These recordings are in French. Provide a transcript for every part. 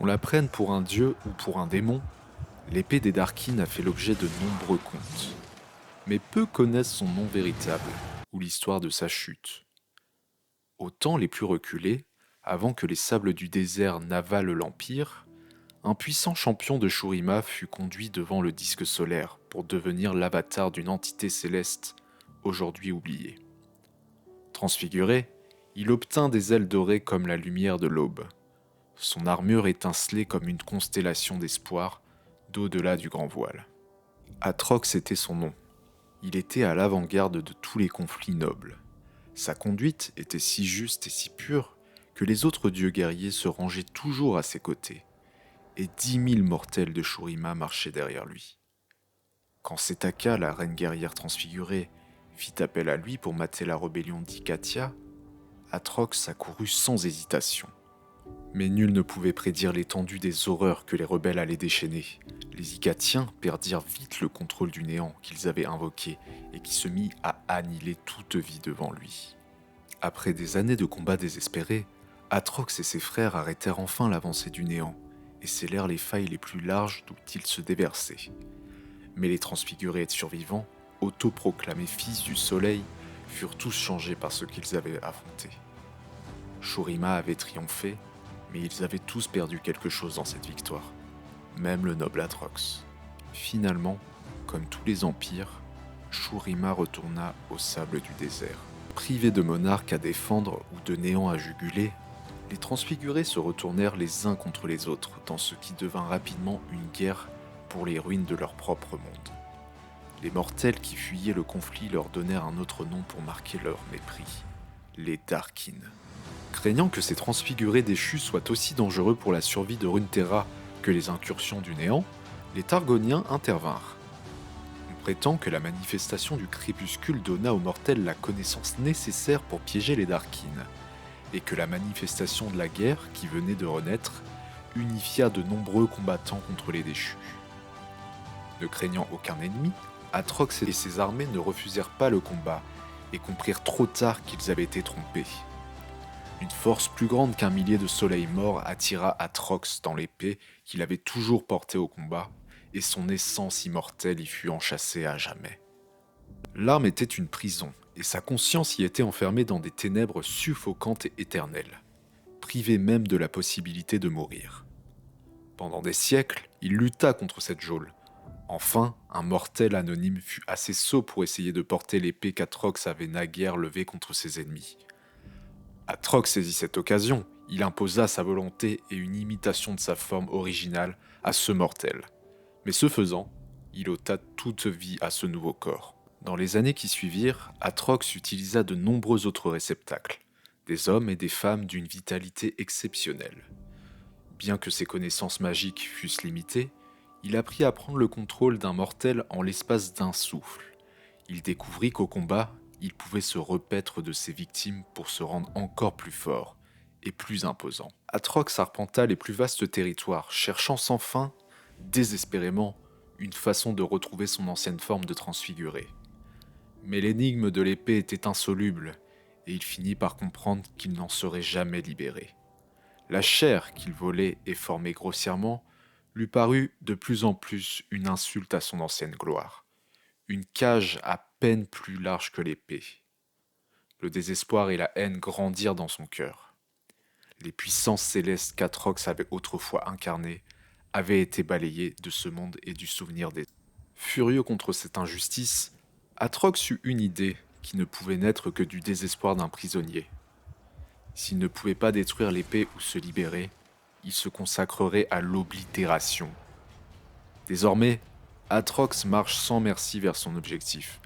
On la prenne pour un dieu ou pour un démon, l'épée des Darkin a fait l'objet de nombreux contes. Mais peu connaissent son nom véritable ou l'histoire de sa chute. Aux temps les plus reculés, avant que les sables du désert n'avalent l'Empire, un puissant champion de Shurima fut conduit devant le disque solaire pour devenir l'avatar d'une entité céleste aujourd'hui oubliée. Transfiguré, il obtint des ailes dorées comme la lumière de l'aube. Son armure étincelait comme une constellation d'espoir d'au-delà du grand voile. Atrox était son nom. Il était à l'avant-garde de tous les conflits nobles. Sa conduite était si juste et si pure que les autres dieux guerriers se rangeaient toujours à ses côtés, et 10 000 mortels de Shurima marchaient derrière lui. Quand Setaka, la reine guerrière transfigurée, fit appel à lui pour mater la rébellion d'Ikatia, Atrox accourut sans hésitation. Mais nul ne pouvait prédire l'étendue des horreurs que les rebelles allaient déchaîner. Les Ikatiens perdirent vite le contrôle du néant qu'ils avaient invoqué et qui se mit à annihiler toute vie devant lui. Après des années de combats désespérés, Atrox et ses frères arrêtèrent enfin l'avancée du néant et scellèrent les failles les plus larges d'où ils se déversaient. Mais les transfigurés et survivants, autoproclamés fils du soleil, furent tous changés par ce qu'ils avaient affronté. Shurima avait triomphé, mais ils avaient tous perdu quelque chose dans cette victoire, même le noble Atrox. Finalement, comme tous les empires, Shurima retourna au sable du désert. Privés de monarques à défendre ou de néant à juguler, les transfigurés se retournèrent les uns contre les autres dans ce qui devint rapidement une guerre pour les ruines de leur propre monde. Les mortels qui fuyaient le conflit leur donnèrent un autre nom pour marquer leur mépris, les Darkin. Craignant que ces transfigurés déchus soient aussi dangereux pour la survie de Runeterra que les incursions du néant, les Targoniens intervinrent. On prétend que la manifestation du crépuscule donna aux mortels la connaissance nécessaire pour piéger les Darkin, et que la manifestation de la guerre, qui venait de renaître, unifia de nombreux combattants contre les déchus. Ne craignant aucun ennemi, Atrox et ses armées ne refusèrent pas le combat et comprirent trop tard qu'ils avaient été trompés. Une force plus grande qu'un millier de soleils morts attira Atrox dans l'épée qu'il avait toujours portée au combat, et son essence immortelle y fut enchâssée à jamais. L'arme était une prison, et sa conscience y était enfermée dans des ténèbres suffocantes et éternelles, privé même de la possibilité de mourir. Pendant des siècles, il lutta contre cette geôle. Enfin, un mortel anonyme fut assez sot pour essayer de porter l'épée qu'Atrox avait naguère levée contre ses ennemis. Atrox saisit cette occasion, il imposa sa volonté et une imitation de sa forme originale à ce mortel. Mais ce faisant, il ôta toute vie à ce nouveau corps. Dans les années qui suivirent, Atrox utilisa de nombreux autres réceptacles, des hommes et des femmes d'une vitalité exceptionnelle. Bien que ses connaissances magiques fussent limitées, il apprit à prendre le contrôle d'un mortel en l'espace d'un souffle. Il découvrit qu'au combat, il pouvait se repaître de ses victimes pour se rendre encore plus fort et plus imposant. Atrox arpenta les plus vastes territoires, cherchant sans fin, désespérément, une façon de retrouver son ancienne forme de transfiguré. Mais l'énigme de l'épée était insoluble, et il finit par comprendre qu'il n'en serait jamais libéré. La chair qu'il volait et formait grossièrement lui parut de plus en plus une insulte à son ancienne gloire, une cage à peine plus large que l'épée. Le désespoir et la haine grandirent dans son cœur. Les puissances célestes qu'Atrox avait autrefois incarnées avaient été balayées de ce monde et du souvenir des... Furieux contre cette injustice, Atrox eut une idée qui ne pouvait naître que du désespoir d'un prisonnier. S'il ne pouvait pas détruire l'épée ou se libérer, il se consacrerait à l'oblitération. Désormais, Atrox marche sans merci vers son objectif,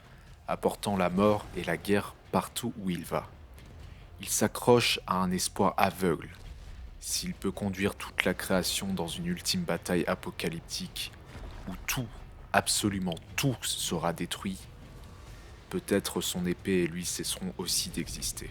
apportant la mort et la guerre partout où il va. Il s'accroche à un espoir aveugle. S'il peut conduire toute la création dans une ultime bataille apocalyptique, où tout, absolument tout sera détruit, peut-être son épée et lui cesseront aussi d'exister.